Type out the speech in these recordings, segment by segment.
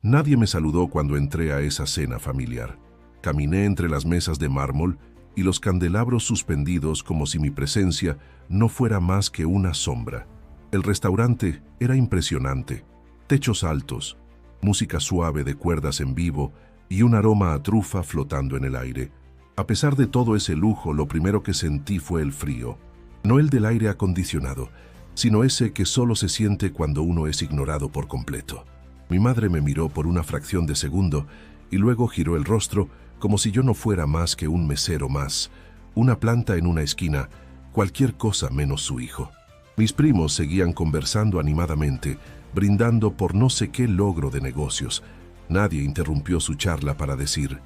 Nadie me saludó cuando entré a esa cena familiar. Caminé entre las mesas de mármol y los candelabros suspendidos como si mi presencia no fuera más que una sombra. El restaurante era impresionante. Techos altos, música suave de cuerdas en vivo y un aroma a trufa flotando en el aire. A pesar de todo ese lujo, lo primero que sentí fue el frío. No el del aire acondicionado, sino ese que solo se siente cuando uno es ignorado por completo. Mi madre me miró por una fracción de segundo y luego giró el rostro como si yo no fuera más que un mesero más, una planta en una esquina, cualquier cosa menos su hijo. Mis primos seguían conversando animadamente, brindando por no sé qué logro de negocios. Nadie interrumpió su charla para decir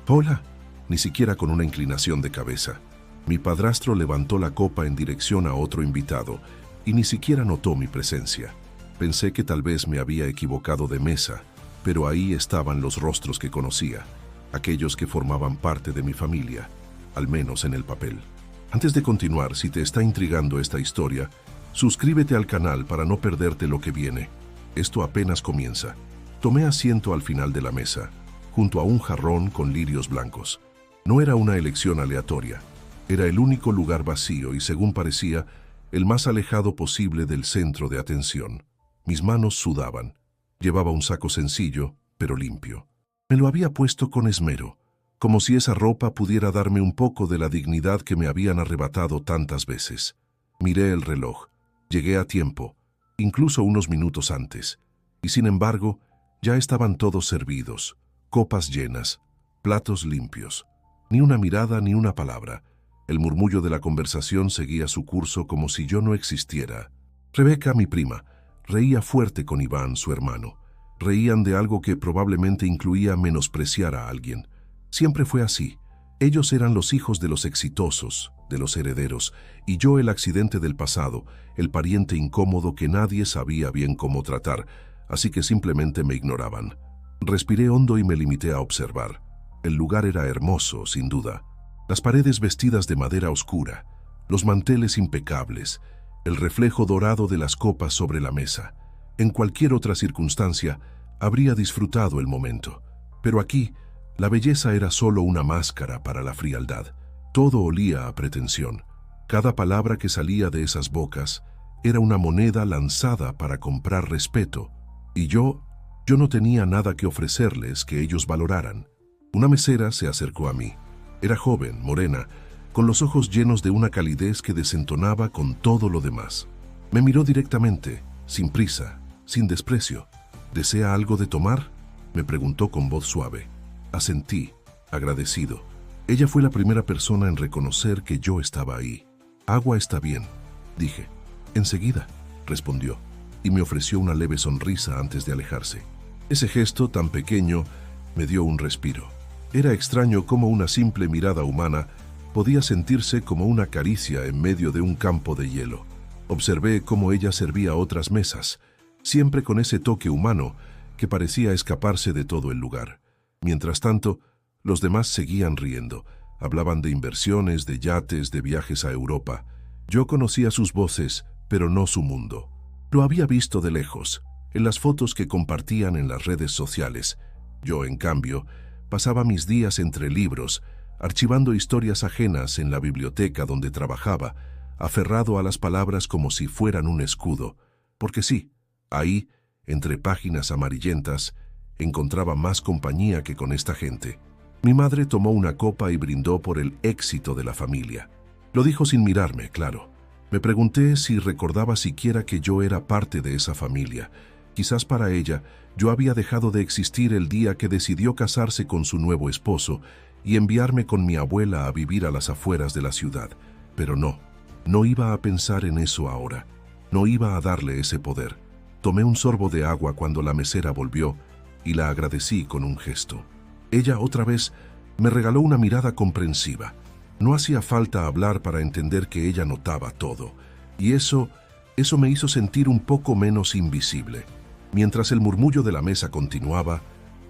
«Hola», ni siquiera con una inclinación de cabeza. Mi padrastro levantó la copa en dirección a otro invitado y ni siquiera notó mi presencia. Pensé que tal vez me había equivocado de mesa, pero ahí estaban los rostros que conocía, aquellos que formaban parte de mi familia, al menos en el papel. Antes de continuar, si te está intrigando esta historia, suscríbete al canal para no perderte lo que viene. Esto apenas comienza. Tomé asiento al final de la mesa, junto a un jarrón con lirios blancos. No era una elección aleatoria. Era el único lugar vacío y, según parecía, el más alejado posible del centro de atención. Mis manos sudaban. Llevaba un saco sencillo, pero limpio. Me lo había puesto con esmero, como si esa ropa pudiera darme un poco de la dignidad que me habían arrebatado tantas veces. Miré el reloj. Llegué a tiempo, incluso unos minutos antes. Y sin embargo, ya estaban todos servidos, copas llenas, platos limpios. Ni una mirada ni una palabra. El murmullo de la conversación seguía su curso como si yo no existiera. Rebeca, mi prima, reía fuerte con Iván, su hermano. Reían de algo que probablemente incluía menospreciar a alguien. Siempre fue así. Ellos eran los hijos de los exitosos, de los herederos, y yo el accidente del pasado, el pariente incómodo que nadie sabía bien cómo tratar, así que simplemente me ignoraban. Respiré hondo y me limité a observar. El lugar era hermoso, sin duda. Las paredes vestidas de madera oscura, los manteles impecables, el reflejo dorado de las copas sobre la mesa. En cualquier otra circunstancia, habría disfrutado el momento. Pero aquí, la belleza era solo una máscara para la frialdad. Todo olía a pretensión. Cada palabra que salía de esas bocas era una moneda lanzada para comprar respeto. Y yo no tenía nada que ofrecerles que ellos valoraran. Una mesera se acercó a mí. Era joven, morena, con los ojos llenos de una calidez que desentonaba con todo lo demás. Me miró directamente, sin prisa, sin desprecio. «¿Desea algo de tomar?», me preguntó con voz suave. Asentí, agradecido. Ella fue la primera persona en reconocer que yo estaba ahí. «Agua está bien», dije. «Enseguida», respondió, y me ofreció una leve sonrisa antes de alejarse. Ese gesto tan pequeño me dio un respiro. Era extraño cómo una simple mirada humana podía sentirse como una caricia en medio de un campo de hielo. Observé cómo ella servía otras mesas, siempre con ese toque humano que parecía escaparse de todo el lugar. Mientras tanto, los demás seguían riendo. Hablaban de inversiones, de yates, de viajes a Europa. Yo conocía sus voces, pero no su mundo. Lo había visto de lejos, en las fotos que compartían en las redes sociales. Yo, en cambio, pasaba mis días entre libros, archivando historias ajenas en la biblioteca donde trabajaba, aferrado a las palabras como si fueran un escudo. Porque sí, ahí, entre páginas amarillentas, encontraba más compañía que con esta gente. Mi madre tomó una copa y brindó por el éxito de la familia. Lo dijo sin mirarme, claro. Me pregunté si recordaba siquiera que yo era parte de esa familia. Quizás para ella, yo había dejado de existir el día que decidió casarse con su nuevo esposo y enviarme con mi abuela a vivir a las afueras de la ciudad. Pero no iba a pensar en eso ahora. No iba a darle ese poder. Tomé un sorbo de agua cuando la mesera volvió y la agradecí con un gesto. Ella otra vez me regaló una mirada comprensiva. No hacía falta hablar para entender que ella notaba todo. Y eso me hizo sentir un poco menos invisible. Mientras el murmullo de la mesa continuaba,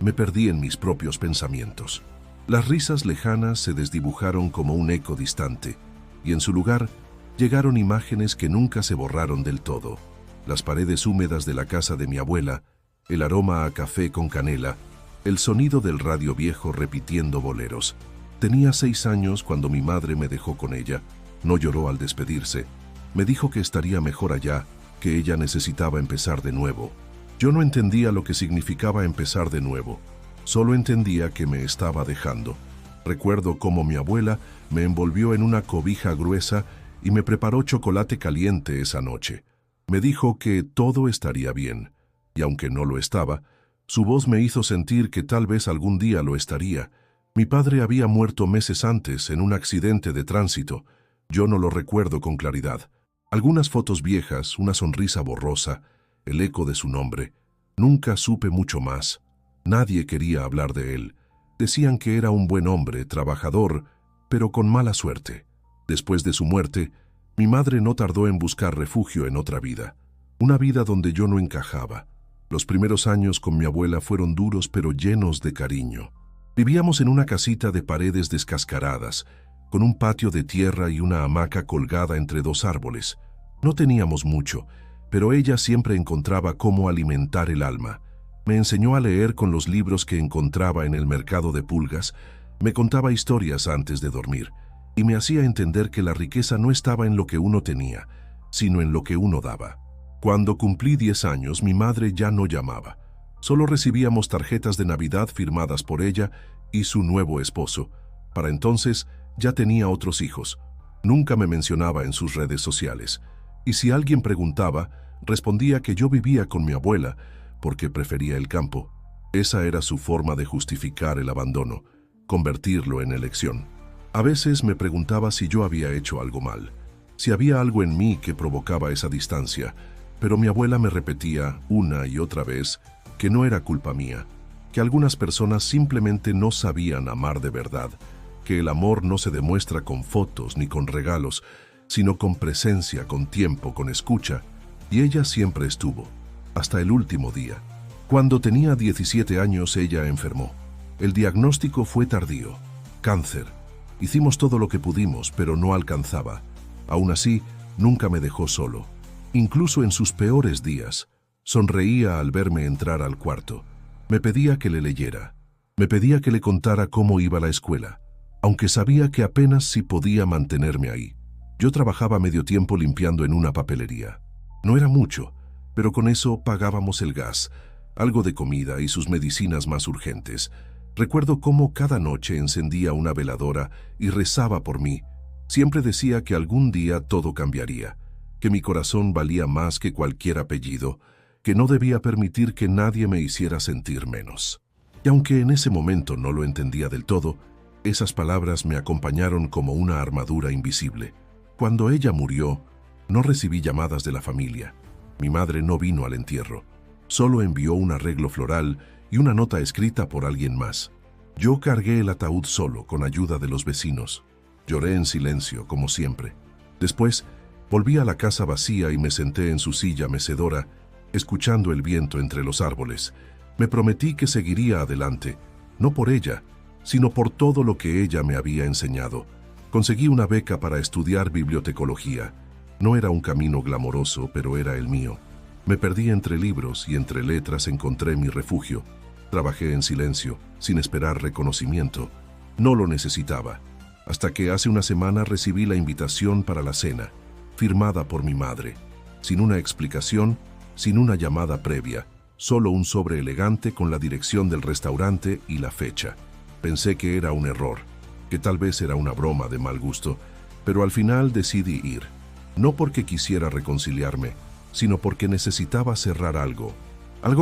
me perdí en mis propios pensamientos. Las risas lejanas se desdibujaron como un eco distante, y en su lugar llegaron imágenes que nunca se borraron del todo. Las paredes húmedas de la casa de mi abuela, el aroma a café con canela, el sonido del radio viejo repitiendo boleros. Tenía 6 años cuando mi madre me dejó con ella. No lloró al despedirse. Me dijo que estaría mejor allá, que ella necesitaba empezar de nuevo. Yo no entendía lo que significaba empezar de nuevo. Solo entendía que me estaba dejando. Recuerdo cómo mi abuela me envolvió en una cobija gruesa y me preparó chocolate caliente esa noche. Me dijo que todo estaría bien, y aunque no lo estaba, su voz me hizo sentir que tal vez algún día lo estaría. Mi padre había muerto meses antes en un accidente de tránsito. Yo no lo recuerdo con claridad. Algunas fotos viejas, una sonrisa borrosa, el eco de su nombre. Nunca supe mucho más. Nadie quería hablar de él. Decían que era un buen hombre, trabajador, pero con mala suerte. Después de su muerte, mi madre no tardó en buscar refugio en otra vida. Una vida donde yo no encajaba. Los primeros años con mi abuela fueron duros pero llenos de cariño. Vivíamos en una casita de paredes descascaradas, con un patio de tierra y una hamaca colgada entre 2 árboles. No teníamos mucho, pero ella siempre encontraba cómo alimentar el alma. Me enseñó a leer con los libros que encontraba en el mercado de pulgas, me contaba historias antes de dormir, y me hacía entender que la riqueza no estaba en lo que uno tenía, sino en lo que uno daba. Cuando cumplí 10 años, mi madre ya no llamaba. Solo recibíamos tarjetas de Navidad firmadas por ella y su nuevo esposo. Para entonces, ya tenía otros hijos. Nunca me mencionaba en sus redes sociales. Y si alguien preguntaba, respondía que yo vivía con mi abuela porque prefería el campo. Esa era su forma de justificar el abandono, convertirlo en elección. A veces me preguntaba si yo había hecho algo mal, si había algo en mí que provocaba esa distancia, pero mi abuela me repetía una y otra vez que no era culpa mía, que algunas personas simplemente no sabían amar de verdad, que el amor no se demuestra con fotos ni con regalos, sino con presencia, con tiempo, con escucha, y ella siempre estuvo, hasta el último día. Cuando tenía 17 años, ella enfermó. El diagnóstico fue tardío, cáncer. Hicimos todo lo que pudimos, pero no alcanzaba. Aún así, nunca me dejó solo. Incluso en sus peores días, sonreía al verme entrar al cuarto. Me pedía que le leyera. Me pedía que le contara cómo iba la escuela, aunque sabía que apenas si podía mantenerme ahí. Yo trabajaba medio tiempo limpiando en una papelería. No era mucho, pero con eso pagábamos el gas, algo de comida y sus medicinas más urgentes. Recuerdo cómo cada noche encendía una veladora y rezaba por mí. Siempre decía que algún día todo cambiaría, que mi corazón valía más que cualquier apellido, que no debía permitir que nadie me hiciera sentir menos. Y aunque en ese momento no lo entendía del todo, esas palabras me acompañaron como una armadura invisible. Cuando ella murió, no recibí llamadas de la familia. Mi madre no vino al entierro. Solo envió un arreglo floral y una nota escrita por alguien más. Yo cargué el ataúd solo, con ayuda de los vecinos. Lloré en silencio, como siempre. Después, volví a la casa vacía y me senté en su silla mecedora, escuchando el viento entre los árboles. Me prometí que seguiría adelante, no por ella, sino por todo lo que ella me había enseñado. Conseguí una beca para estudiar bibliotecología. No era un camino glamoroso, pero era el mío. Me perdí entre libros y entre letras encontré mi refugio. Trabajé en silencio, sin esperar reconocimiento. No lo necesitaba, hasta que hace una semana recibí la invitación para la cena, firmada por mi madre, sin una explicación, sin una llamada previa, solo un sobre elegante con la dirección del restaurante y la fecha. Pensé que era un error, que tal vez era una broma de mal gusto, pero al final decidí ir, no porque quisiera reconciliarme, sino porque necesitaba cerrar algo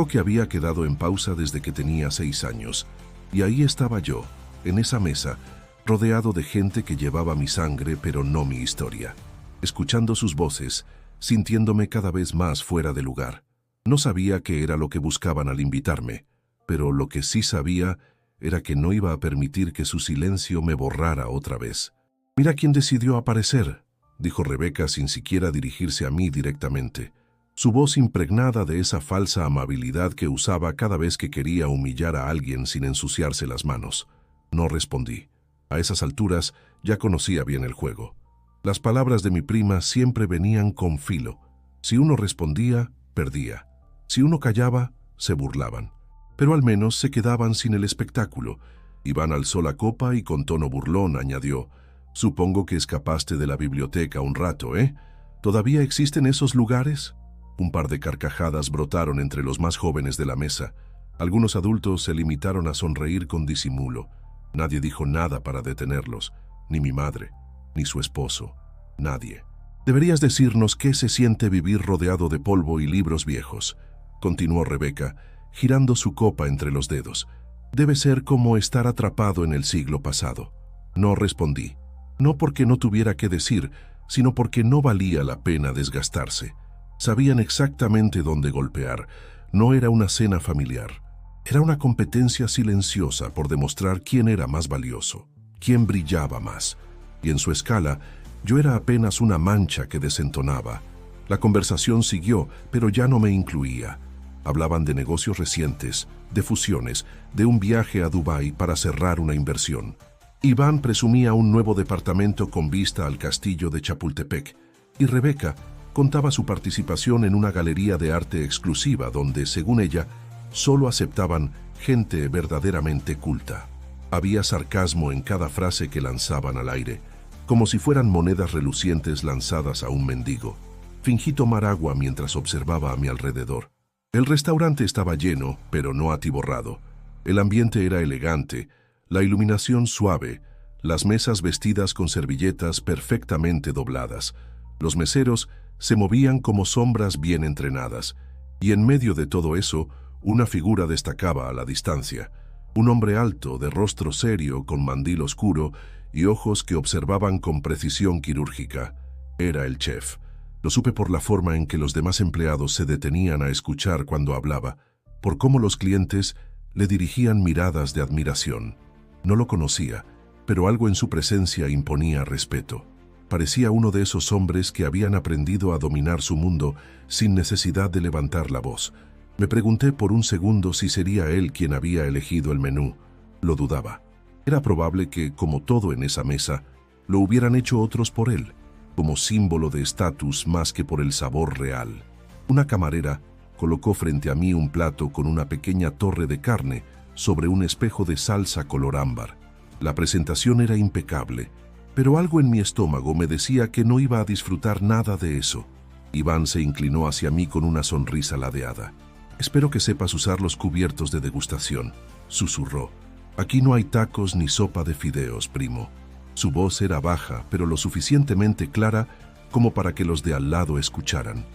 que había quedado en pausa desde que tenía 6 años. Y ahí estaba yo, en esa mesa, rodeado de gente que llevaba mi sangre pero no mi historia, escuchando sus voces, sintiéndome cada vez más fuera de lugar. No sabía qué era lo que buscaban al invitarme, pero lo que sí sabía era que no iba a permitir que su silencio me borrara otra vez. «Mira quién decidió aparecer», dijo Rebeca sin siquiera dirigirse a mí directamente. Su voz impregnada de esa falsa amabilidad que usaba cada vez que quería humillar a alguien sin ensuciarse las manos. No respondí. A esas alturas ya conocía bien el juego. Las palabras de mi prima siempre venían con filo. Si uno respondía, perdía. Si uno callaba, se burlaban. Pero al menos se quedaban sin el espectáculo. Iván alzó la copa y con tono burlón añadió: «Supongo que escapaste de la biblioteca un rato, ¿eh? ¿Todavía existen esos lugares?» Un par de carcajadas brotaron entre los más jóvenes de la mesa. Algunos adultos se limitaron a sonreír con disimulo. Nadie dijo nada para detenerlos, ni mi madre, ni su esposo, nadie. «Deberías decirnos qué se siente vivir rodeado de polvo y libros viejos», continuó Rebeca, girando su copa entre los dedos. «Debe ser como estar atrapado en el siglo pasado». No respondí, no porque no tuviera qué decir, sino porque no valía la pena desgastarse. Sabían exactamente dónde golpear. No era una cena familiar. Era una competencia silenciosa por demostrar quién era más valioso, quién brillaba más. Y en su escala, yo era apenas una mancha que desentonaba. La conversación siguió, pero ya no me incluía. Hablaban de negocios recientes, de fusiones, de un viaje a Dubái para cerrar una inversión. Iván presumía un nuevo departamento con vista al castillo de Chapultepec, y Rebeca contaba su participación en una galería de arte exclusiva donde, según ella, solo aceptaban gente verdaderamente culta. Había sarcasmo en cada frase que lanzaban al aire, como si fueran monedas relucientes lanzadas a un mendigo. Fingí tomar agua mientras observaba a mi alrededor. El restaurante estaba lleno, pero no atiborrado. El ambiente era elegante, la iluminación suave, las mesas vestidas con servilletas perfectamente dobladas. Los meseros se movían como sombras bien entrenadas, y en medio de todo eso, una figura destacaba a la distancia. Un hombre alto, de rostro serio, con mandil oscuro y ojos que observaban con precisión quirúrgica. Era el chef. Lo supe por la forma en que los demás empleados se detenían a escuchar cuando hablaba, por cómo los clientes le dirigían miradas de admiración. No lo conocía, pero algo en su presencia imponía respeto. Parecía uno de esos hombres que habían aprendido a dominar su mundo sin necesidad de levantar la voz. Me pregunté por un segundo si sería él quien había elegido el menú. Lo dudaba. Era probable que, como todo en esa mesa, lo hubieran hecho otros por él, como símbolo de estatus más que por el sabor real. Una camarera colocó frente a mí un plato con una pequeña torre de carne sobre un espejo de salsa color ámbar. La presentación era impecable, pero algo en mi estómago me decía que no iba a disfrutar nada de eso. Iván se inclinó hacia mí con una sonrisa ladeada. «Espero que sepas usar los cubiertos de degustación», susurró. «Aquí no hay tacos ni sopa de fideos, primo». Su voz era baja, pero lo suficientemente clara como para que los de al lado escucharan.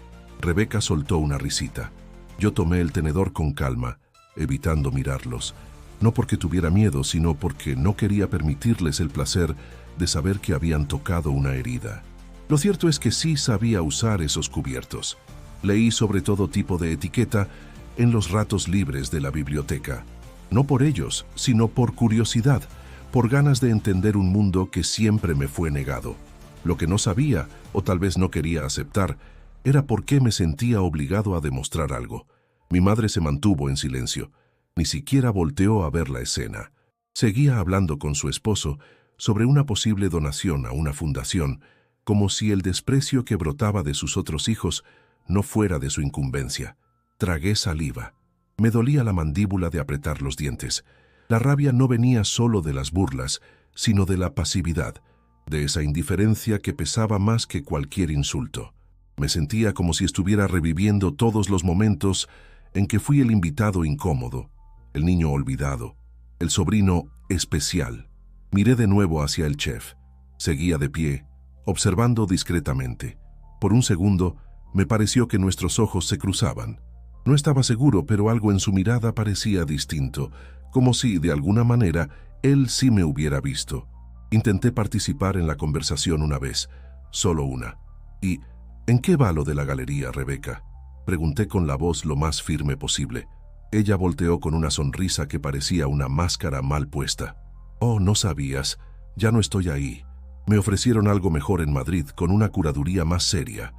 Rebeca soltó una risita. Yo tomé el tenedor con calma, evitando mirarlos. No porque tuviera miedo, sino porque no quería permitirles el placer de saber que habían tocado una herida. Lo cierto es que sí sabía usar esos cubiertos. Leí sobre todo tipo de etiqueta en los ratos libres de la biblioteca. No por ellos, sino por curiosidad, por ganas de entender un mundo que siempre me fue negado. Lo que no sabía, o tal vez no quería aceptar, era por qué me sentía obligado a demostrar algo. Mi madre se mantuvo en silencio. Ni siquiera volteó a ver la escena. Seguía hablando con su esposo sobre una posible donación a una fundación, como si el desprecio que brotaba de sus otros hijos no fuera de su incumbencia. Tragué saliva. Me dolía la mandíbula de apretar los dientes. La rabia no venía solo de las burlas, sino de la pasividad, de esa indiferencia que pesaba más que cualquier insulto. Me sentía como si estuviera reviviendo todos los momentos en que fui el invitado incómodo, el niño olvidado, el sobrino especial. Miré de nuevo hacia el chef. Seguía de pie, observando discretamente. Por un segundo, me pareció que nuestros ojos se cruzaban. No estaba seguro, pero algo en su mirada parecía distinto, como si, de alguna manera, él sí me hubiera visto. Intenté participar en la conversación una vez, solo una. «¿Y en qué va lo de la galería, Rebeca?», pregunté con la voz lo más firme posible. Ella volteó con una sonrisa que parecía una máscara mal puesta. «Oh, no sabías. Ya no estoy ahí. Me ofrecieron algo mejor en Madrid, con una curaduría más seria»,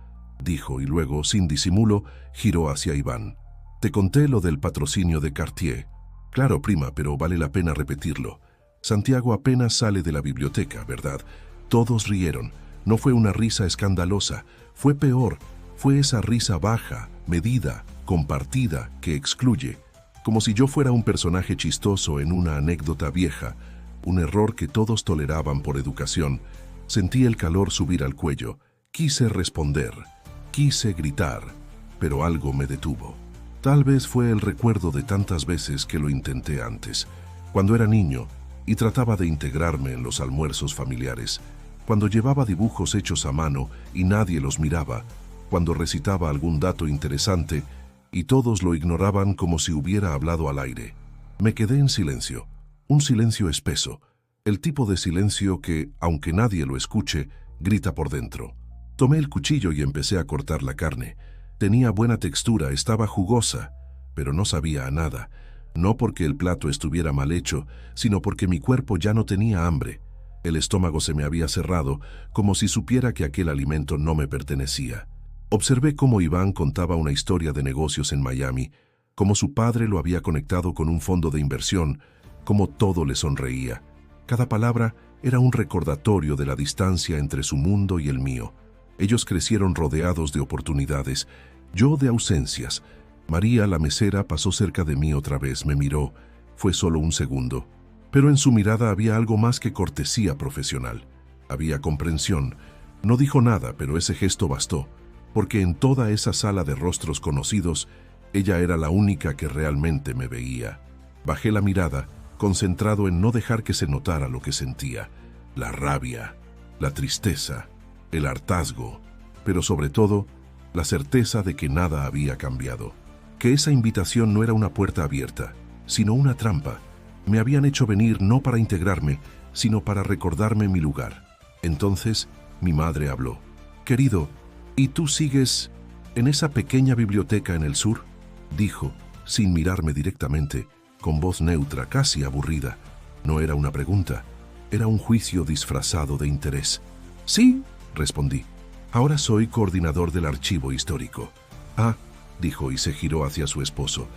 dijo, y luego, sin disimulo, giró hacia Iván. «Te conté lo del patrocinio de Cartier». «Claro, prima, pero vale la pena repetirlo. Santiago apenas sale de la biblioteca, ¿verdad?». Todos rieron. No fue una risa escandalosa. Fue peor. Fue esa risa baja, medida, compartida, que excluye, como si yo fuera un personaje chistoso en una anécdota vieja, un error que todos toleraban por educación. Sentí el calor subir al cuello. Quise responder, quise gritar, pero algo me detuvo. Tal vez fue el recuerdo de tantas veces que lo intenté antes, cuando era niño y trataba de integrarme en los almuerzos familiares, cuando llevaba dibujos hechos a mano y nadie los miraba, cuando recitaba algún dato interesante y todos lo ignoraban como si hubiera hablado al aire. Me quedé en silencio, un silencio espeso, el tipo de silencio que, aunque nadie lo escuche, grita por dentro. Tomé el cuchillo y empecé a cortar la carne. Tenía buena textura, estaba jugosa, pero no sabía a nada, no porque el plato estuviera mal hecho, sino porque mi cuerpo ya no tenía hambre. El estómago se me había cerrado, como si supiera que aquel alimento no me pertenecía. Observé cómo Iván contaba una historia de negocios en Miami, cómo su padre lo había conectado con un fondo de inversión, cómo todo le sonreía. Cada palabra era un recordatorio de la distancia entre su mundo y el mío. Ellos crecieron rodeados de oportunidades, yo de ausencias. María, la mesera, pasó cerca de mí otra vez, me miró. Fue solo un segundo. Pero en su mirada había algo más que cortesía profesional. Había comprensión. No dijo nada, pero ese gesto bastó, porque en toda esa sala de rostros conocidos, ella era la única que realmente me veía. Bajé la mirada, concentrado en no dejar que se notara lo que sentía, la rabia, la tristeza, el hartazgo, pero sobre todo, la certeza de que nada había cambiado, que esa invitación no era una puerta abierta, sino una trampa. Me habían hecho venir no para integrarme, sino para recordarme mi lugar. Entonces, mi madre habló. «Querido, ¿y tú sigues en esa pequeña biblioteca en el sur?», dijo, sin mirarme directamente, con voz neutra, casi aburrida. No era una pregunta, era un juicio disfrazado de interés. «Sí», respondí. «Ahora soy coordinador del archivo histórico». «Ah», dijo y se giró hacia su esposo.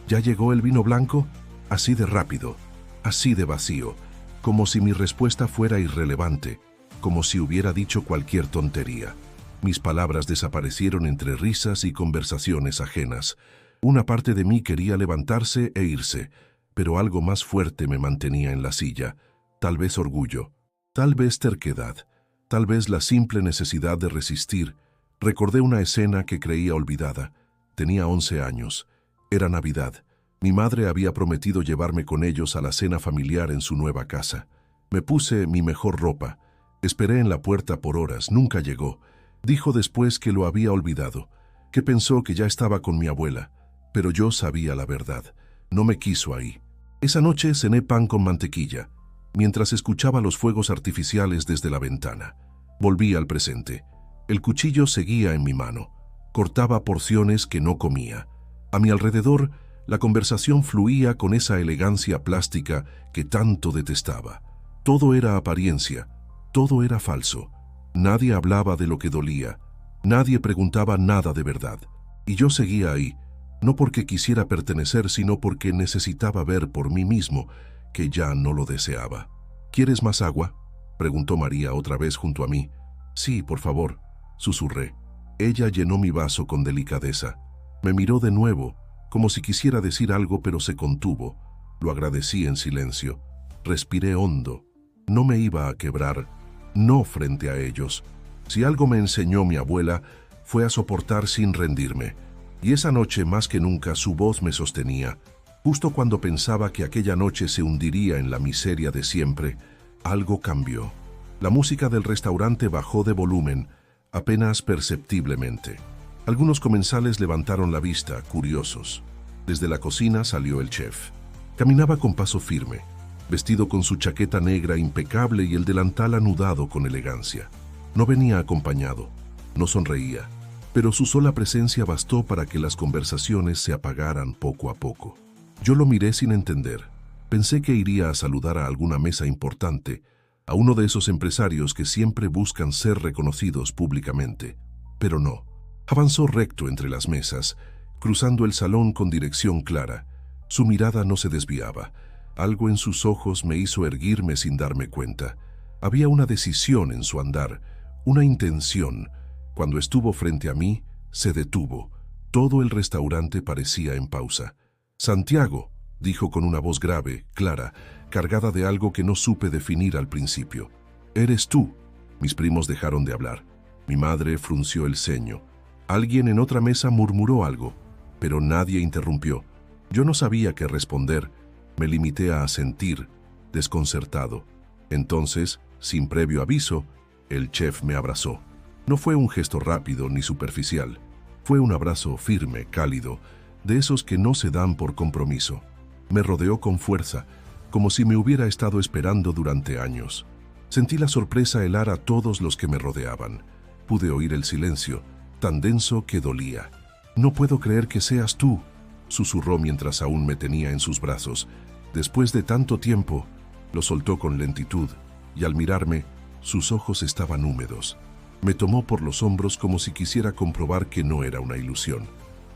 «¿Ya llegó el vino blanco?». Así de rápido, así de vacío, como si mi respuesta fuera irrelevante, como si hubiera dicho cualquier tontería. Mis palabras desaparecieron entre risas y conversaciones ajenas. Una parte de mí quería levantarse e irse, pero algo más fuerte me mantenía en la silla. Tal vez orgullo, tal vez terquedad, tal vez la simple necesidad de resistir. Recordé una escena que creía olvidada. Tenía 11 años. Era Navidad. Mi madre había prometido llevarme con ellos a la cena familiar en su nueva casa. Me puse mi mejor ropa. Esperé en la puerta por horas. Nunca llegó. Dijo después que lo había olvidado, que pensó que ya estaba con mi abuela. Pero yo sabía la verdad. No me quiso ahí. Esa noche cené pan con mantequilla, mientras escuchaba los fuegos artificiales desde la ventana. Volví al presente. El cuchillo seguía en mi mano. Cortaba porciones que no comía. A mi alrededor, la conversación fluía con esa elegancia plástica que tanto detestaba. Todo era apariencia, todo era falso. Nadie hablaba de lo que dolía, nadie preguntaba nada de verdad. Y yo seguía ahí, no porque quisiera pertenecer, sino porque necesitaba ver por mí mismo que ya no lo deseaba. «¿Quieres más agua?», preguntó María otra vez junto a mí. «Sí, por favor», susurré. Ella llenó mi vaso con delicadeza. Me miró de nuevo, como si quisiera decir algo, pero se contuvo. Lo agradecí en silencio. Respiré hondo. No me iba a quebrar, no frente a ellos. Si algo me enseñó mi abuela, fue a soportar sin rendirme. Y esa noche, más que nunca, su voz me sostenía. Justo cuando pensaba que aquella noche se hundiría en la miseria de siempre, algo cambió. La música del restaurante bajó de volumen, apenas perceptiblemente. Algunos comensales levantaron la vista, curiosos. Desde la cocina salió el chef. Caminaba con paso firme, vestido con su chaqueta negra impecable y el delantal anudado con elegancia. No venía acompañado, no sonreía, pero su sola presencia bastó para que las conversaciones se apagaran poco a poco. Yo lo miré sin entender. Pensé que iría a saludar a alguna mesa importante, a uno de esos empresarios que siempre buscan ser reconocidos públicamente. Pero no. Avanzó recto entre las mesas, cruzando el salón con dirección clara. Su mirada no se desviaba. Algo en sus ojos me hizo erguirme sin darme cuenta. Había una decisión en su andar, una intención. Cuando estuvo frente a mí, se detuvo. Todo el restaurante parecía en pausa. «Santiago», dijo con una voz grave, clara, cargada de algo que no supe definir al principio. «¿Eres tú?». Mis primos dejaron de hablar. Mi madre frunció el ceño. Alguien en otra mesa murmuró algo, pero nadie interrumpió. Yo no sabía qué responder. Me limité a asentir, desconcertado. Entonces, sin previo aviso, el chef me abrazó. No fue un gesto rápido ni superficial. Fue un abrazo firme, cálido, de esos que no se dan por compromiso. Me rodeó con fuerza, como si me hubiera estado esperando durante años. Sentí la sorpresa helar a todos los que me rodeaban. Pude oír el silencio, tan denso que dolía. «No puedo creer que seas tú», susurró mientras aún me tenía en sus brazos. Después de tanto tiempo, lo soltó con lentitud, y al mirarme, sus ojos estaban húmedos. Me tomó por los hombros como si quisiera comprobar que no era una ilusión.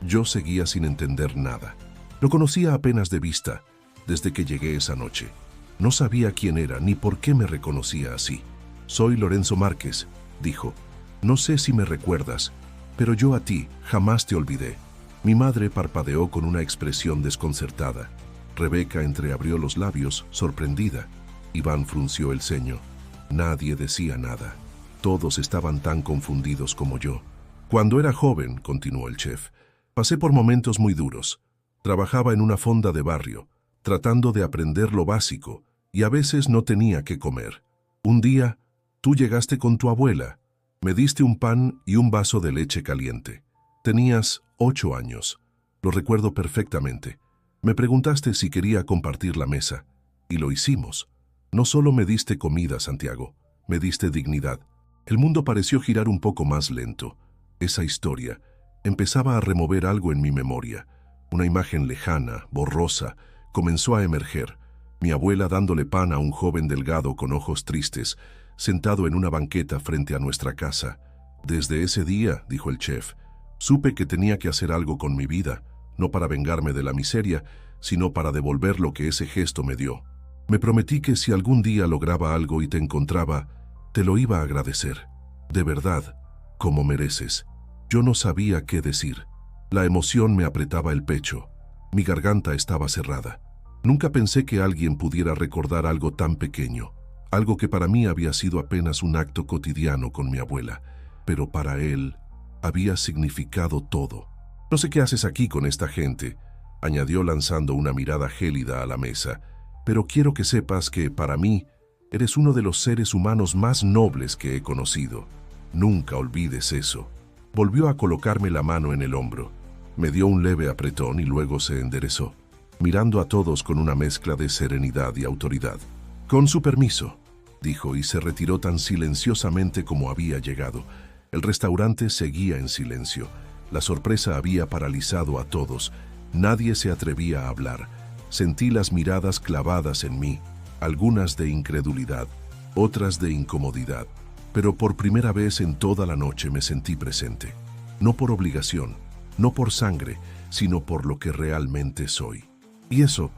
Yo seguía sin entender nada. Lo conocía apenas de vista, desde que llegué esa noche. No sabía quién era ni por qué me reconocía así. «Soy Lorenzo Márquez», dijo. «No sé si me recuerdas, pero yo a ti jamás te olvidé». Mi madre parpadeó con una expresión desconcertada. Rebeca entreabrió los labios, sorprendida. Iván frunció el ceño. Nadie decía nada. Todos estaban tan confundidos como yo. «Cuando era joven», continuó el chef, «pasé por momentos muy duros. Trabajaba en una fonda de barrio, tratando de aprender lo básico, y a veces no tenía qué comer. Un día, tú llegaste con tu abuela. Me diste un pan y un vaso de leche caliente. Tenías 8 años. Lo recuerdo perfectamente. Me preguntaste si quería compartir la mesa, y lo hicimos. No solo me diste comida, Santiago, me diste dignidad». El mundo pareció girar un poco más lento. Esa historia empezaba a remover algo en mi memoria. Una imagen lejana, borrosa, comenzó a emerger. Mi abuela dándole pan a un joven delgado con ojos tristes, sentado en una banqueta frente a nuestra casa. «Desde ese día», dijo el chef, «supe que tenía que hacer algo con mi vida, no para vengarme de la miseria, sino para devolver lo que ese gesto me dio. Me prometí que si algún día lograba algo y te encontraba, te lo iba a agradecer. De verdad, como mereces». Yo no sabía qué decir. La emoción me apretaba el pecho. Mi garganta estaba cerrada. Nunca pensé que alguien pudiera recordar algo tan pequeño, algo que para mí había sido apenas un acto cotidiano con mi abuela, pero para él había significado todo. «No sé qué haces aquí con esta gente», añadió lanzando una mirada gélida a la mesa, «pero quiero que sepas que, para mí, eres uno de los seres humanos más nobles que he conocido. Nunca olvides eso». Volvió a colocarme la mano en el hombro. Me dio un leve apretón y luego se enderezó, mirando a todos con una mezcla de serenidad y autoridad. «Con su permiso», dijo, y se retiró tan silenciosamente como había llegado. El restaurante seguía en silencio. La sorpresa había paralizado a todos. Nadie se atrevía a hablar. Sentí las miradas clavadas en mí, algunas de incredulidad, otras de incomodidad. Pero por primera vez en toda la noche me sentí presente. No por obligación, no por sangre, sino por lo que realmente soy. Y eso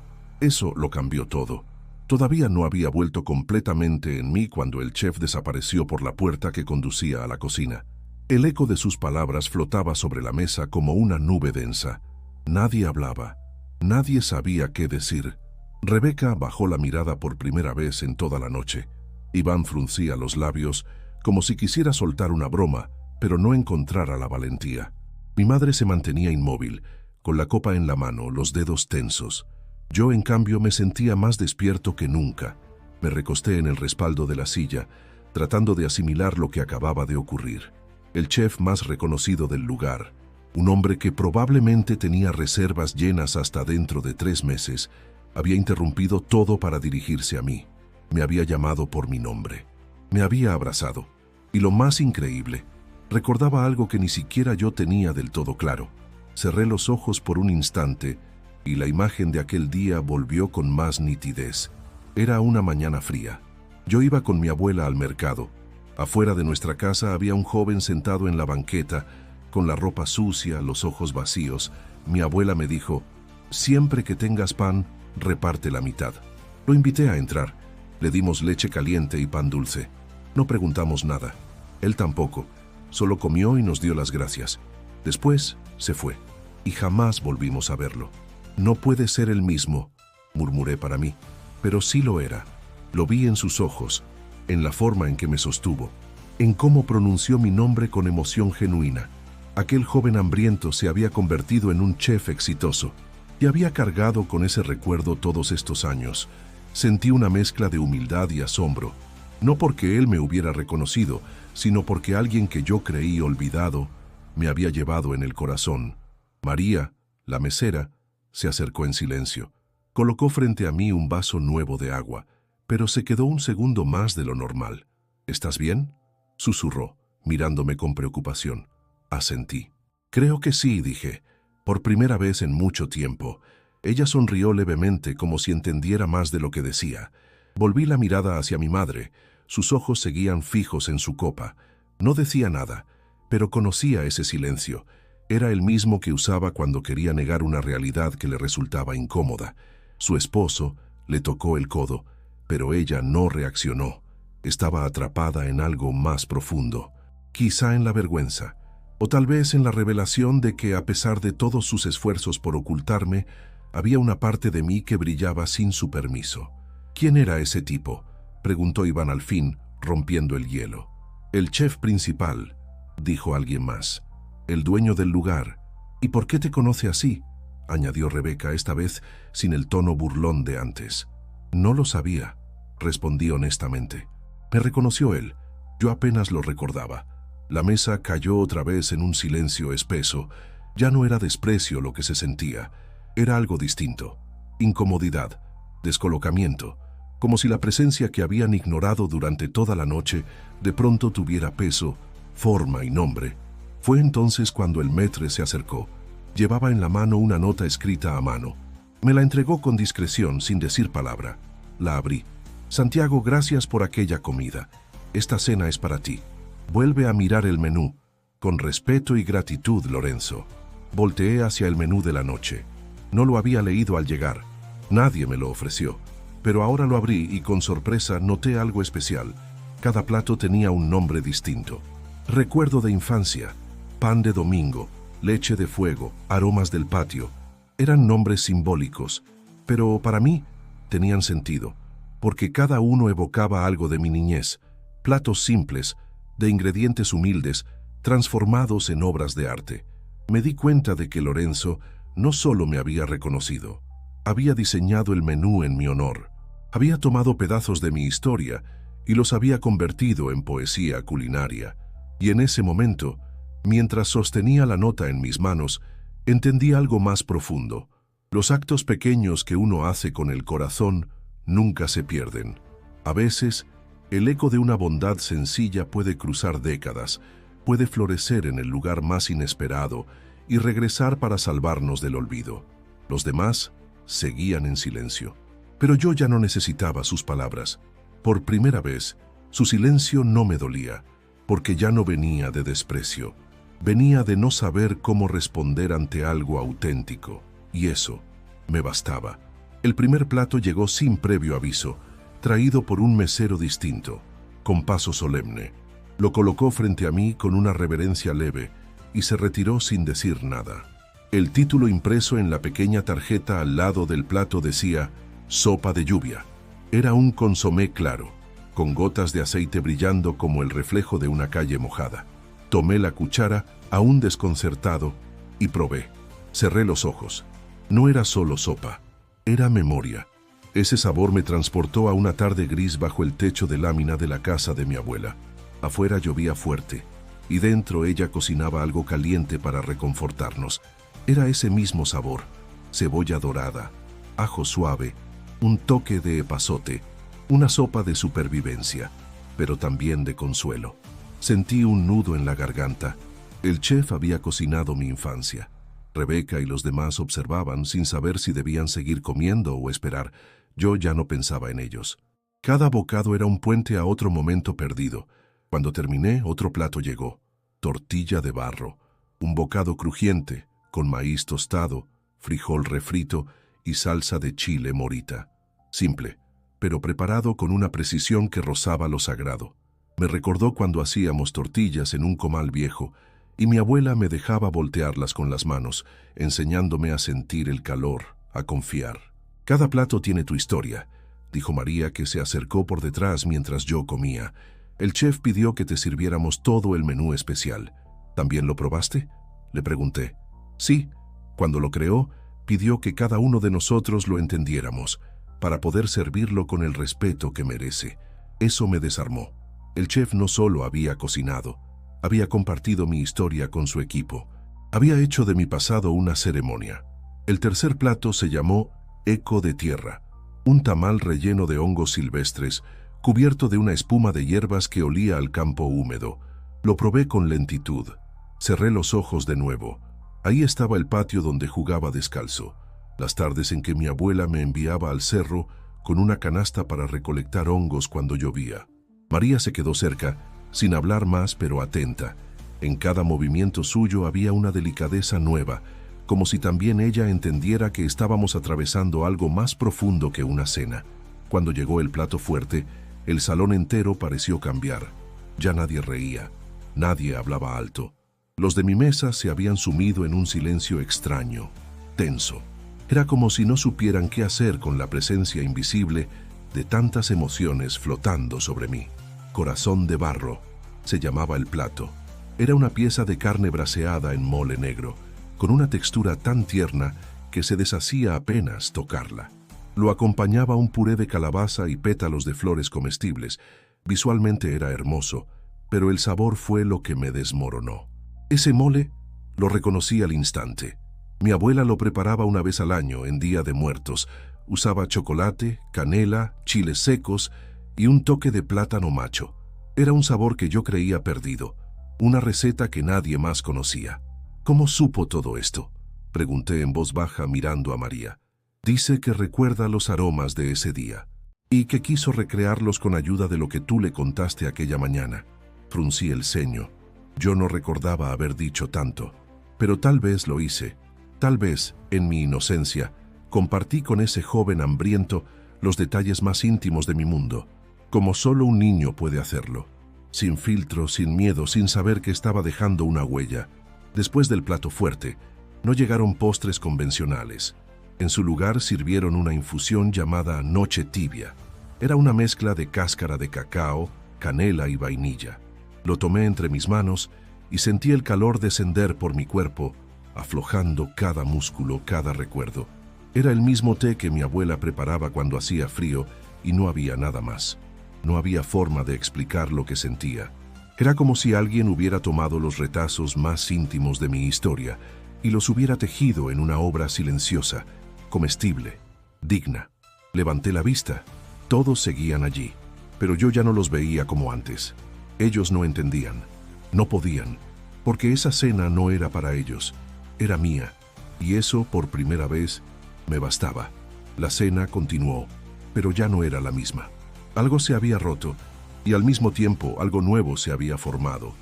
lo cambió todo. Todavía no había vuelto completamente en mí cuando el chef desapareció por la puerta que conducía a la cocina. El eco de sus palabras flotaba sobre la mesa como una nube densa. Nadie hablaba. Nadie sabía qué decir. Rebeca bajó la mirada por primera vez en toda la noche. Iván fruncía los labios, como si quisiera soltar una broma, pero no encontrara la valentía. Mi madre se mantenía inmóvil, con la copa en la mano, los dedos tensos. Yo, en cambio, me sentía más despierto que nunca. Me recosté en el respaldo de la silla, tratando de asimilar lo que acababa de ocurrir. El chef más reconocido del lugar, un hombre que probablemente tenía reservas llenas hasta dentro de 3 meses, había interrumpido todo para dirigirse a mí. Me había llamado por mi nombre. Me había abrazado. Y lo más increíble, recordaba algo que ni siquiera yo tenía del todo claro. Cerré los ojos por un instante y la imagen de aquel día volvió con más nitidez. Era una mañana fría. Yo iba con mi abuela al mercado. Afuera de nuestra casa había un joven sentado en la banqueta, con la ropa sucia, los ojos vacíos. Mi abuela me dijo: «Siempre que tengas pan, reparte la mitad». Lo invité a entrar. Le dimos leche caliente y pan dulce. No preguntamos nada. Él tampoco. Solo comió y nos dio las gracias. Después se fue, y jamás volvimos a verlo. No puede ser el mismo, murmuré para mí, pero sí lo era. Lo vi en sus ojos, en la forma en que me sostuvo, en cómo pronunció mi nombre con emoción genuina. Aquel joven hambriento se había convertido en un chef exitoso y había cargado con ese recuerdo todos estos años. Sentí una mezcla de humildad y asombro, no porque él me hubiera reconocido, sino porque alguien que yo creí olvidado me había llevado en el corazón. María, la mesera, se acercó en silencio. Colocó frente a mí un vaso nuevo de agua, pero se quedó un segundo más de lo normal. ¿Estás bien?, susurró, mirándome con preocupación. Asentí. Creo que sí, dije. Por primera vez en mucho tiempo. Ella sonrió levemente como si entendiera más de lo que decía. Volví la mirada hacia mi madre. Sus ojos seguían fijos en su copa. No decía nada, pero conocía ese silencio. Era el mismo que usaba cuando quería negar una realidad que le resultaba incómoda. Su esposo le tocó el codo, pero ella no reaccionó. Estaba atrapada en algo más profundo, quizá en la vergüenza, o tal vez en la revelación de que, a pesar de todos sus esfuerzos por ocultarme, había una parte de mí que brillaba sin su permiso. ¿Quién era ese tipo?, preguntó Iván al fin, rompiendo el hielo. El chef principal, dijo alguien más. El dueño del lugar. ¿Y por qué te conoce así?, añadió Rebeca, esta vez sin el tono burlón de antes. No lo sabía, respondí honestamente. Me reconoció él. Yo apenas lo recordaba. La mesa cayó otra vez en un silencio espeso. Ya no era desprecio lo que se sentía. Era algo distinto. Incomodidad, descolocamiento, como si la presencia que habían ignorado durante toda la noche de pronto tuviera peso, forma y nombre. Fue entonces cuando el maître se acercó. Llevaba en la mano una nota escrita a mano. Me la entregó con discreción, sin decir palabra. La abrí. Santiago, gracias por aquella comida. Esta cena es para ti. Vuelve a mirar el menú. Con respeto y gratitud, Lorenzo. Volteé hacia el menú de la noche. No lo había leído al llegar. Nadie me lo ofreció. Pero ahora lo abrí y con sorpresa noté algo especial. Cada plato tenía un nombre distinto. Recuerdo de infancia, pan de domingo, leche de fuego, aromas del patio. Eran nombres simbólicos, pero para mí tenían sentido, porque cada uno evocaba algo de mi niñez. Platos simples, de ingredientes humildes, transformados en obras de arte. Me di cuenta de que Lorenzo no solo me había reconocido, había diseñado el menú en mi honor. Había tomado pedazos de mi historia y los había convertido en poesía culinaria. Y en ese momento, mientras sostenía la nota en mis manos, entendí algo más profundo. Los actos pequeños que uno hace con el corazón nunca se pierden. A veces, el eco de una bondad sencilla puede cruzar décadas, puede florecer en el lugar más inesperado y regresar para salvarnos del olvido. Los demás seguían en silencio. Pero yo ya no necesitaba sus palabras. Por primera vez, su silencio no me dolía, porque ya no venía de desprecio. Venía de no saber cómo responder ante algo auténtico, y eso me bastaba. El primer plato llegó sin previo aviso, traído por un mesero distinto, con paso solemne. Lo colocó frente a mí con una reverencia leve y se retiró sin decir nada. El título impreso en la pequeña tarjeta al lado del plato decía «Sopa de lluvia». Era un consomé claro, con gotas de aceite brillando como el reflejo de una calle mojada. Tomé la cuchara, aún desconcertado, y probé. Cerré los ojos. No era solo sopa, era memoria. Ese sabor me transportó a una tarde gris bajo el techo de lámina de la casa de mi abuela. Afuera llovía fuerte, y dentro ella cocinaba algo caliente para reconfortarnos. Era ese mismo sabor, cebolla dorada, ajo suave, un toque de epazote, una sopa de supervivencia, pero también de consuelo. Sentí un nudo en la garganta. El chef había cocinado mi infancia. Rebeca y los demás observaban sin saber si debían seguir comiendo o esperar. Yo ya no pensaba en ellos. Cada bocado era un puente a otro momento perdido. Cuando terminé, otro plato llegó. Tortilla de barro, un bocado crujiente, con maíz tostado, frijol refrito y salsa de chile morita. Simple, pero preparado con una precisión que rozaba lo sagrado. Me recordó cuando hacíamos tortillas en un comal viejo y mi abuela me dejaba voltearlas con las manos, enseñándome a sentir el calor, a confiar. Cada plato tiene tu historia, dijo María, que se acercó por detrás mientras yo comía. El chef pidió que te sirviéramos todo el menú especial. ¿También lo probaste?, le pregunté. Sí, cuando lo creó, pidió que cada uno de nosotros lo entendiéramos, para poder servirlo con el respeto que merece. Eso me desarmó. El chef no solo había cocinado, había compartido mi historia con su equipo. Había hecho de mi pasado una ceremonia. El tercer plato se llamó Eco de Tierra, un tamal relleno de hongos silvestres, cubierto de una espuma de hierbas que olía al campo húmedo. Lo probé con lentitud. Cerré los ojos de nuevo. Ahí estaba el patio donde jugaba descalzo. Las tardes en que mi abuela me enviaba al cerro con una canasta para recolectar hongos cuando llovía. María se quedó cerca, sin hablar más pero atenta. En cada movimiento suyo había una delicadeza nueva, como si también ella entendiera que estábamos atravesando algo más profundo que una cena. Cuando llegó el plato fuerte, el salón entero pareció cambiar. Ya nadie reía, nadie hablaba alto. Los de mi mesa se habían sumido en un silencio extraño, tenso. Era como si no supieran qué hacer con la presencia invisible de tantas emociones flotando sobre mí. Corazón de barro, se llamaba el plato. Era una pieza de carne braseada en mole negro, con una textura tan tierna que se deshacía apenas tocarla. Lo acompañaba un puré de calabaza y pétalos de flores comestibles. Visualmente era hermoso, pero el sabor fue lo que me desmoronó. Ese mole lo reconocí al instante. Mi abuela lo preparaba una vez al año, en Día de Muertos. Usaba chocolate, canela, chiles secos y un toque de plátano macho. Era un sabor que yo creía perdido, una receta que nadie más conocía. ¿Cómo supo todo esto?, pregunté en voz baja mirando a María. Dice que recuerda los aromas de ese día y que quiso recrearlos con ayuda de lo que tú le contaste aquella mañana. Fruncí el ceño. Yo no recordaba haber dicho tanto, pero tal vez lo hice. Tal vez, en mi inocencia, compartí con ese joven hambriento los detalles más íntimos de mi mundo, como solo un niño puede hacerlo, sin filtro, sin miedo, sin saber que estaba dejando una huella. Después del plato fuerte, no llegaron postres convencionales. En su lugar sirvieron una infusión llamada Noche Tibia. Era una mezcla de cáscara de cacao, canela y vainilla. Lo tomé entre mis manos y sentí el calor descender por mi cuerpo, aflojando cada músculo, cada recuerdo. Era el mismo té que mi abuela preparaba cuando hacía frío y no había nada más. No había forma de explicar lo que sentía. Era como si alguien hubiera tomado los retazos más íntimos de mi historia y los hubiera tejido en una obra silenciosa, comestible, digna. Levanté la vista. Todos seguían allí, pero yo ya no los veía como antes. Ellos no entendían, no podían, porque esa cena no era para ellos, era mía, y eso, por primera vez, me bastaba. La cena continuó, pero ya no era la misma. Algo se había roto, y al mismo tiempo algo nuevo se había formado.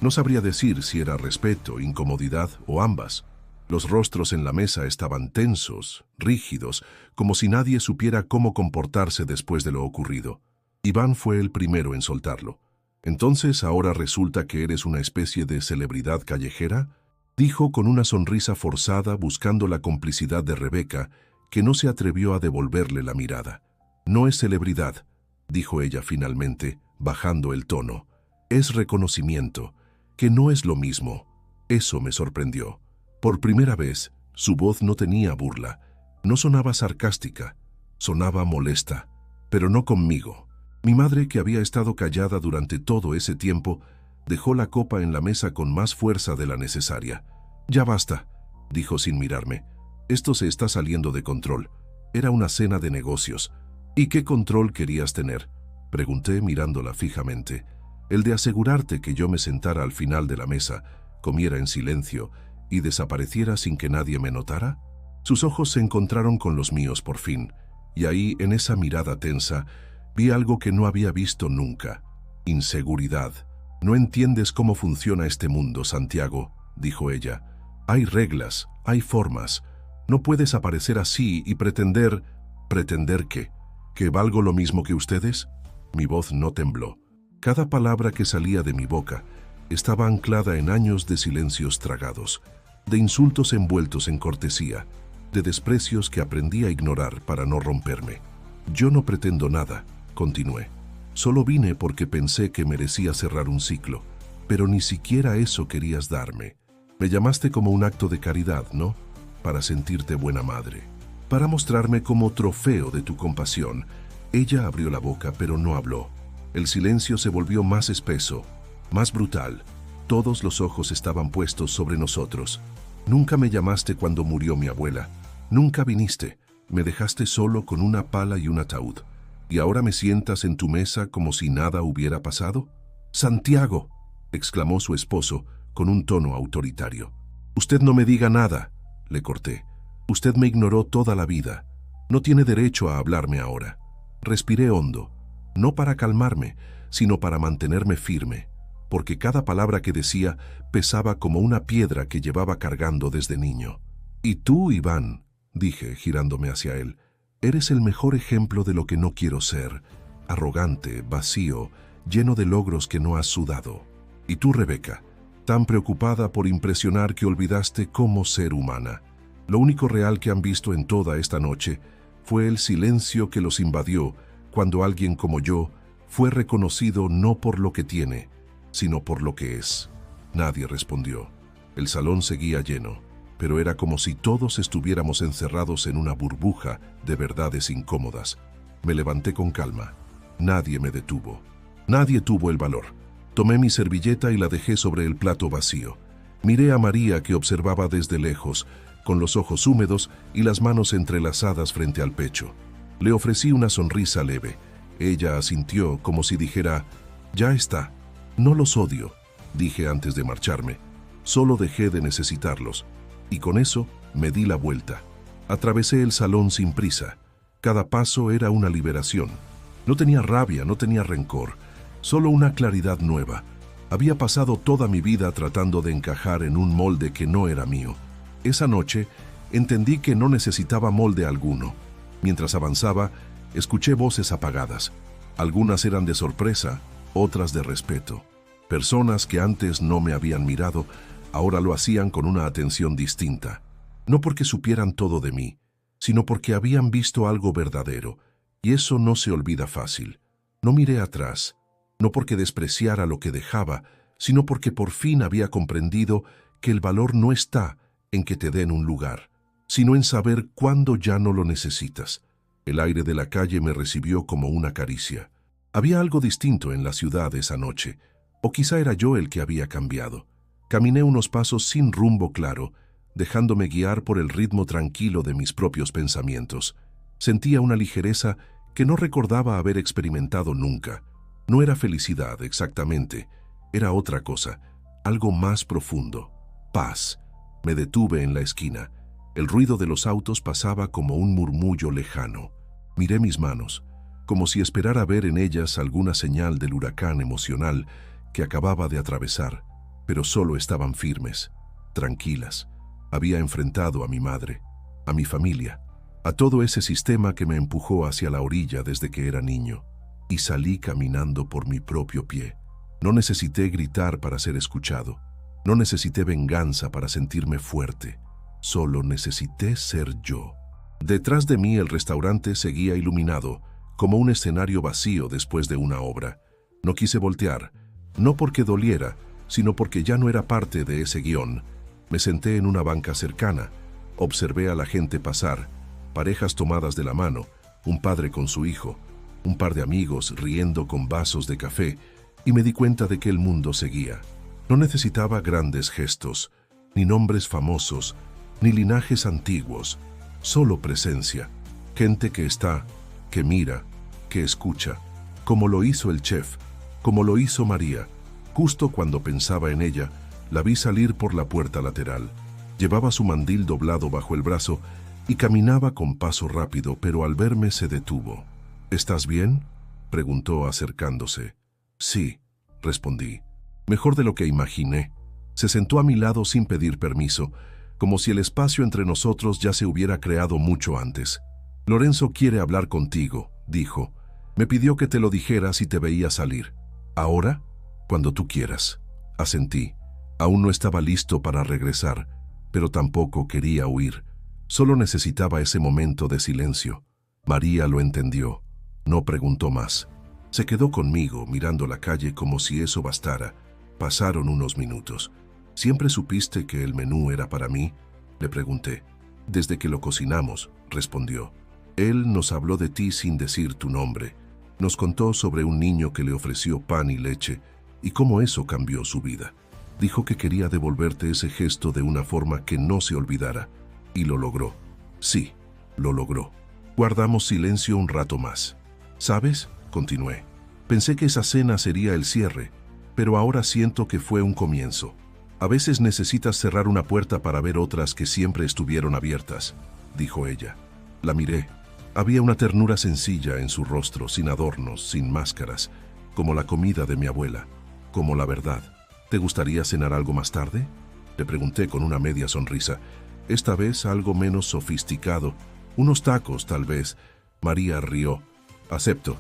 No sabría decir si era respeto, incomodidad o ambas. Los rostros en la mesa estaban tensos, rígidos, como si nadie supiera cómo comportarse después de lo ocurrido. Iván fue el primero en soltarlo. «¿Entonces ahora resulta que eres una especie de celebridad callejera?», dijo con una sonrisa forzada, buscando la complicidad de Rebeca, que no se atrevió a devolverle la mirada. «No es celebridad», dijo ella finalmente, bajando el tono. «Es reconocimiento, que no es lo mismo». Eso me sorprendió. Por primera vez, su voz no tenía burla, no sonaba sarcástica, sonaba molesta, pero no conmigo. Mi madre, que había estado callada durante todo ese tiempo, dejó la copa en la mesa con más fuerza de la necesaria. «Ya basta», dijo sin mirarme. «Esto se está saliendo de control. Era una cena de negocios». «¿Y qué control querías tener?», pregunté mirándola fijamente. «¿El de asegurarte que yo me sentara al final de la mesa, comiera en silencio y desapareciera sin que nadie me notara?» Sus ojos se encontraron con los míos por fin, y ahí, en esa mirada tensa, vi algo que no había visto nunca: inseguridad. «No entiendes cómo funciona este mundo, Santiago», dijo ella. «Hay reglas, hay formas. No puedes aparecer así y pretender... ¿Pretender qué? ¿Que valgo lo mismo que ustedes?». Mi voz no tembló. Cada palabra que salía de mi boca estaba anclada en años de silencios tragados, de insultos envueltos en cortesía, de desprecios que aprendí a ignorar para no romperme. Yo no pretendo nada, continué. Solo vine porque pensé que merecía cerrar un ciclo, pero ni siquiera eso querías darme. Me llamaste como un acto de caridad, ¿no? Para sentirte buena madre, para mostrarme como trofeo de tu compasión. Ella abrió la boca, pero no habló. El silencio se volvió más espeso, más brutal. Todos los ojos estaban puestos sobre nosotros. Nunca me llamaste cuando murió mi abuela. Nunca viniste. Me dejaste solo con una pala y un ataúd. ¿Y ahora me sientas en tu mesa como si nada hubiera pasado? ¡Santiago!, exclamó su esposo con un tono autoritario. «Usted no me diga nada», le corté. «Usted me ignoró toda la vida. No tiene derecho a hablarme ahora». Respiré hondo, no para calmarme, sino para mantenerme firme, porque cada palabra que decía pesaba como una piedra que llevaba cargando desde niño. «Y tú, Iván», dije, girándome hacia él, «eres el mejor ejemplo de lo que no quiero ser, arrogante, vacío, lleno de logros que no has sudado. Y tú, Rebeca, tan preocupada por impresionar que olvidaste cómo ser humana. Lo único real que han visto en toda esta noche fue el silencio que los invadió cuando alguien como yo fue reconocido no por lo que tiene, sino por lo que es». Nadie respondió. El salón seguía lleno, pero era como si todos estuviéramos encerrados en una burbuja de verdades incómodas. Me levanté con calma. Nadie me detuvo. Nadie tuvo el valor. Tomé mi servilleta y la dejé sobre el plato vacío. Miré a María, que observaba desde lejos, con los ojos húmedos y las manos entrelazadas frente al pecho. Le ofrecí una sonrisa leve. Ella asintió como si dijera: «Ya está. No los odio», dije antes de marcharme. «Solo dejé de necesitarlos». Y con eso me di la vuelta. Atravesé el salón sin prisa. Cada paso era una liberación. No tenía rabia, no tenía rencor, solo una claridad nueva. Había pasado toda mi vida tratando de encajar en un molde que no era mío. Esa noche entendí que no necesitaba molde alguno. Mientras avanzaba, escuché voces apagadas. Algunas eran de sorpresa, otras de respeto. Personas que antes no me habían mirado, ahora lo hacían con una atención distinta. No porque supieran todo de mí, sino porque habían visto algo verdadero, y eso no se olvida fácil. No miré atrás, no porque despreciara lo que dejaba, sino porque por fin había comprendido que el valor no está en que te den un lugar, sino en saber cuándo ya no lo necesitas. El aire de la calle me recibió como una caricia. Había algo distinto en la ciudad esa noche, o quizá era yo el que había cambiado. Caminé unos pasos sin rumbo claro, dejándome guiar por el ritmo tranquilo de mis propios pensamientos. Sentía una ligereza que no recordaba haber experimentado nunca. No era felicidad exactamente, era otra cosa, algo más profundo. Paz. Me detuve en la esquina. El ruido de los autos pasaba como un murmullo lejano. Miré mis manos, como si esperara ver en ellas alguna señal del huracán emocional que acababa de atravesar, pero solo estaban firmes, tranquilas. Había enfrentado a mi madre, a mi familia, a todo ese sistema que me empujó hacia la orilla desde que era niño, y salí caminando por mi propio pie. No necesité gritar para ser escuchado, no necesité venganza para sentirme fuerte, solo necesité ser yo. Detrás de mí el restaurante seguía iluminado, como un escenario vacío después de una obra. No quise voltear, no porque doliera, sino porque ya no era parte de ese guión. Me senté en una banca cercana, observé a la gente pasar, parejas tomadas de la mano, un padre con su hijo, un par de amigos riendo con vasos de café, y me di cuenta de que el mundo seguía. No necesitaba grandes gestos, ni nombres famosos, ni linajes antiguos, solo presencia, gente que está, que mira, que escucha, como lo hizo el chef, como lo hizo María. Justo cuando pensaba en ella, la vi salir por la puerta lateral. Llevaba su mandil doblado bajo el brazo y caminaba con paso rápido, pero al verme se detuvo. «¿Estás bien?», preguntó acercándose. «Sí», respondí. «Mejor de lo que imaginé». Se sentó a mi lado sin pedir permiso, como si el espacio entre nosotros ya se hubiera creado mucho antes. «Lorenzo quiere hablar contigo», dijo. «Me pidió que te lo dijera si te veía salir. ¿Ahora?». «Cuando tú quieras». Asentí. Aún no estaba listo para regresar, pero tampoco quería huir. Solo necesitaba ese momento de silencio. María lo entendió. No preguntó más. Se quedó conmigo, mirando la calle como si eso bastara. Pasaron unos minutos. ¿Siempre supiste que el menú era para mí?, le pregunté. Desde que lo cocinamos, respondió. Él nos habló de ti sin decir tu nombre. Nos contó sobre un niño que le ofreció pan y leche y cómo eso cambió su vida. Dijo que quería devolverte ese gesto de una forma que no se olvidara. Y lo logró. Sí, lo logró. Guardamos silencio un rato más. ¿Sabes?, continué. Pensé que esa cena sería el cierre, pero ahora siento que fue un comienzo. A veces necesitas cerrar una puerta para ver otras que siempre estuvieron abiertas, dijo ella. La miré. Había una ternura sencilla en su rostro, sin adornos, sin máscaras, como la comida de mi abuela, como la verdad. ¿Te gustaría cenar algo más tarde?, le pregunté con una media sonrisa. Esta vez algo menos sofisticado. Unos tacos, tal vez. María rió. Acepto,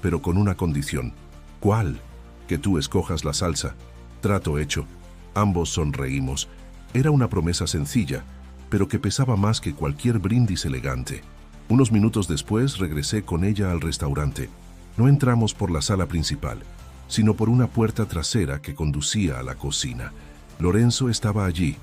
pero con una condición. ¿Cuál? Que tú escojas la salsa. Trato hecho. Ambos sonreímos. Era una promesa sencilla, pero que pesaba más que cualquier brindis elegante. Unos minutos después regresé con ella al restaurante. No entramos por la sala principal, sino por una puerta trasera que conducía a la cocina. Lorenzo estaba allí,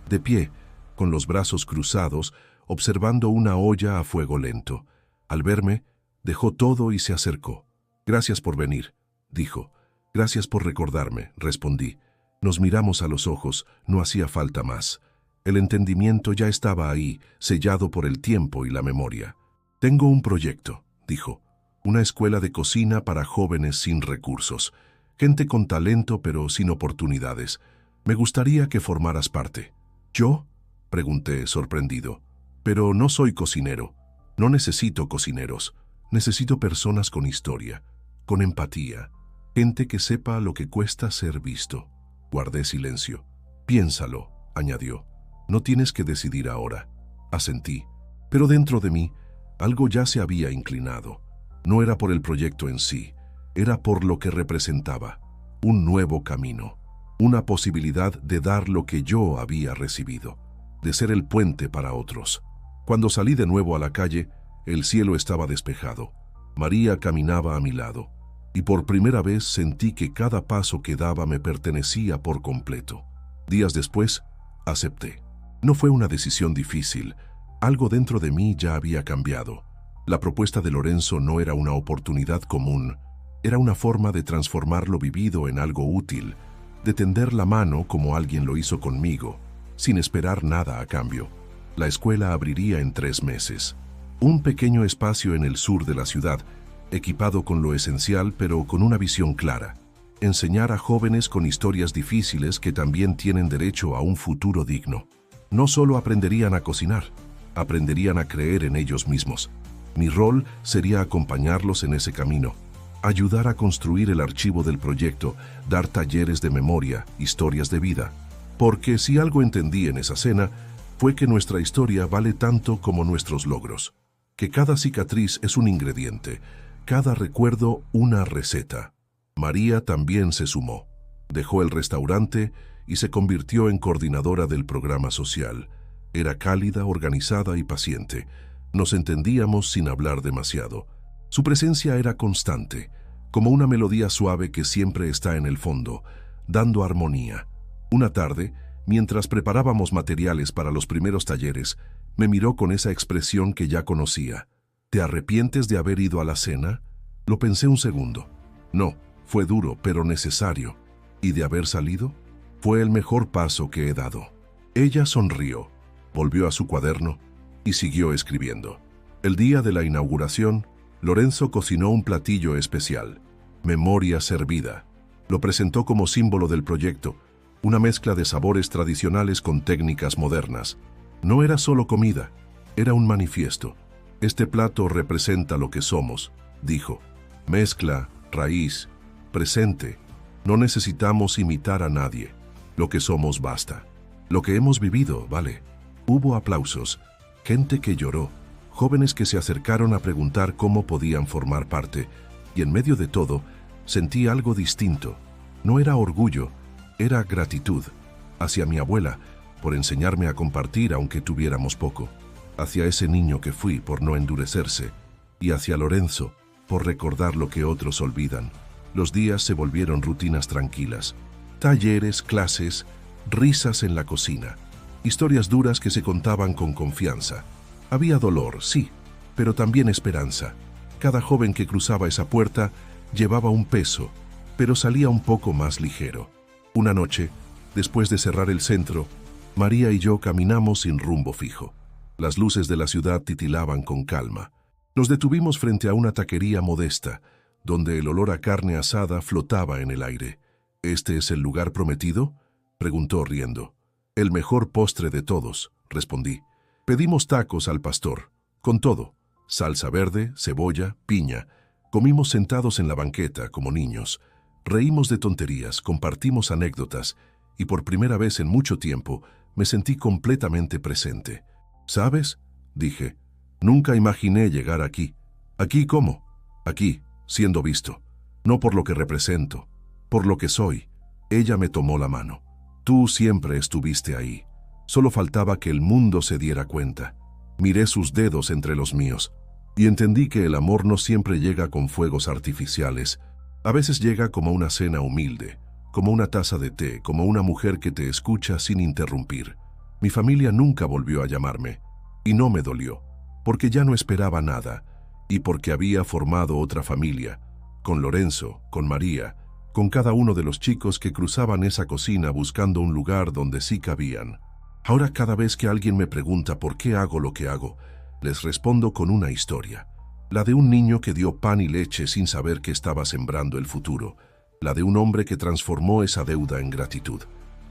de pie, con los brazos cruzados, observando una olla a fuego lento. Al verme, dejó todo y se acercó. «Gracias por venir», dijo. «Gracias por recordarme», respondí. Nos miramos a los ojos, no hacía falta más. El entendimiento ya estaba ahí, sellado por el tiempo y la memoria. «Tengo un proyecto», dijo. «Una escuela de cocina para jóvenes sin recursos. Gente con talento pero sin oportunidades. Me gustaría que formaras parte». «¿Yo?», pregunté, sorprendido. «Pero no soy cocinero. No necesito cocineros. Necesito personas con historia, con empatía. Gente que sepa lo que cuesta ser visto». Guardé silencio. «Piénsalo», añadió. «No tienes que decidir ahora». Asentí. Pero dentro de mí, algo ya se había inclinado. No era por el proyecto en sí, era por lo que representaba. Un nuevo camino. Una posibilidad de dar lo que yo había recibido. De ser el puente para otros. Cuando salí de nuevo a la calle, el cielo estaba despejado. María caminaba a mi lado. Y por primera vez sentí que cada paso que daba me pertenecía por completo. Días después, acepté. No fue una decisión difícil. Algo dentro de mí ya había cambiado. La propuesta de Lorenzo no era una oportunidad común. Era una forma de transformar lo vivido en algo útil, de tender la mano como alguien lo hizo conmigo, sin esperar nada a cambio. La escuela abriría en 3 meses. Un pequeño espacio en el sur de la ciudad, equipado con lo esencial pero con una visión clara. Enseñar a jóvenes con historias difíciles que también tienen derecho a un futuro digno. No solo aprenderían a cocinar, aprenderían a creer en ellos mismos. Mi rol sería acompañarlos en ese camino, ayudar a construir el archivo del proyecto, dar talleres de memoria, historias de vida. Porque si algo entendí en esa cena, fue que nuestra historia vale tanto como nuestros logros, que cada cicatriz es un ingrediente, cada recuerdo una receta. María también se sumó. Dejó el restaurante y se convirtió en coordinadora del programa social. Era cálida, organizada y paciente. Nos entendíamos sin hablar demasiado. Su presencia era constante, como una melodía suave que siempre está en el fondo, dando armonía. Una tarde, mientras preparábamos materiales para los primeros talleres, me miró con esa expresión que ya conocía. ¿Te arrepientes de haber ido a la cena? Lo pensé un segundo. No, fue duro, pero necesario. ¿Y de haber salido? Fue el mejor paso que he dado. Ella sonrió, volvió a su cuaderno y siguió escribiendo. El día de la inauguración, Lorenzo cocinó un platillo especial, memoria servida. Lo presentó como símbolo del proyecto, una mezcla de sabores tradicionales con técnicas modernas. No era solo comida, era un manifiesto. Este plato representa lo que somos, dijo. Mezcla, raíz, presente. No necesitamos imitar a nadie. Lo que somos basta. Lo que hemos vivido, vale. Hubo aplausos, gente que lloró, jóvenes que se acercaron a preguntar cómo podían formar parte, y en medio de todo, sentí algo distinto. No era orgullo, Era gratitud hacia mi abuela por enseñarme a compartir aunque tuviéramos poco, hacia ese niño que fui por no endurecerse, y hacia Lorenzo por recordar lo que otros olvidan. Los días se volvieron rutinas tranquilas. Talleres, clases, risas en la cocina. Historias duras que se contaban con confianza. Había dolor, sí, pero también esperanza. Cada joven que cruzaba esa puerta llevaba un peso, pero salía un poco más ligero. Una noche, después de cerrar el centro, María y yo caminamos sin rumbo fijo. Las luces de la ciudad titilaban con calma. Nos detuvimos frente a una taquería modesta, donde el olor a carne asada flotaba en el aire. ¿Este es el lugar prometido?, preguntó riendo. El mejor postre de todos, respondí. Pedimos tacos al pastor, con todo, salsa verde, cebolla, piña. Comimos sentados en la banqueta como niños. Reímos de tonterías, compartimos anécdotas, y por primera vez en mucho tiempo me sentí completamente presente. ¿Sabes?, dije. Nunca imaginé llegar aquí. ¿Aquí cómo? Aquí, siendo visto. No por lo que represento, por lo que soy. Ella me tomó la mano. Tú siempre estuviste ahí. Solo faltaba que el mundo se diera cuenta. Miré sus dedos entre los míos y entendí que el amor no siempre llega con fuegos artificiales. A veces llega como una cena humilde, como una taza de té, como una mujer que te escucha sin interrumpir. Mi familia nunca volvió a llamarme, y no me dolió, porque ya no esperaba nada, y porque había formado otra familia, con Lorenzo, con María, con cada uno de los chicos que cruzaban esa cocina buscando un lugar donde sí cabían. Ahora cada vez que alguien me pregunta por qué hago lo que hago, les respondo con una historia. La de un niño que dio pan y leche sin saber que estaba sembrando el futuro. La de un hombre que transformó esa deuda en gratitud.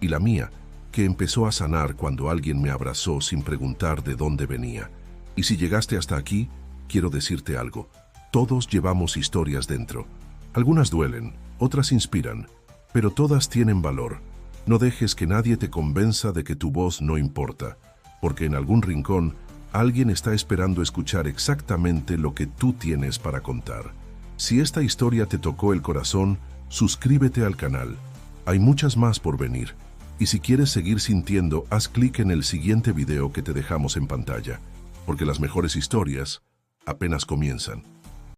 Y la mía, que empezó a sanar cuando alguien me abrazó sin preguntar de dónde venía. Y si llegaste hasta aquí, quiero decirte algo. Todos llevamos historias dentro. Algunas duelen, otras inspiran, pero todas tienen valor. No dejes que nadie te convenza de que tu voz no importa, porque en algún rincón alguien está esperando escuchar exactamente lo que tú tienes para contar. Si esta historia te tocó el corazón, suscríbete al canal. Hay muchas más por venir. Y si quieres seguir sintiendo, haz clic en el siguiente video que te dejamos en pantalla, porque las mejores historias apenas comienzan.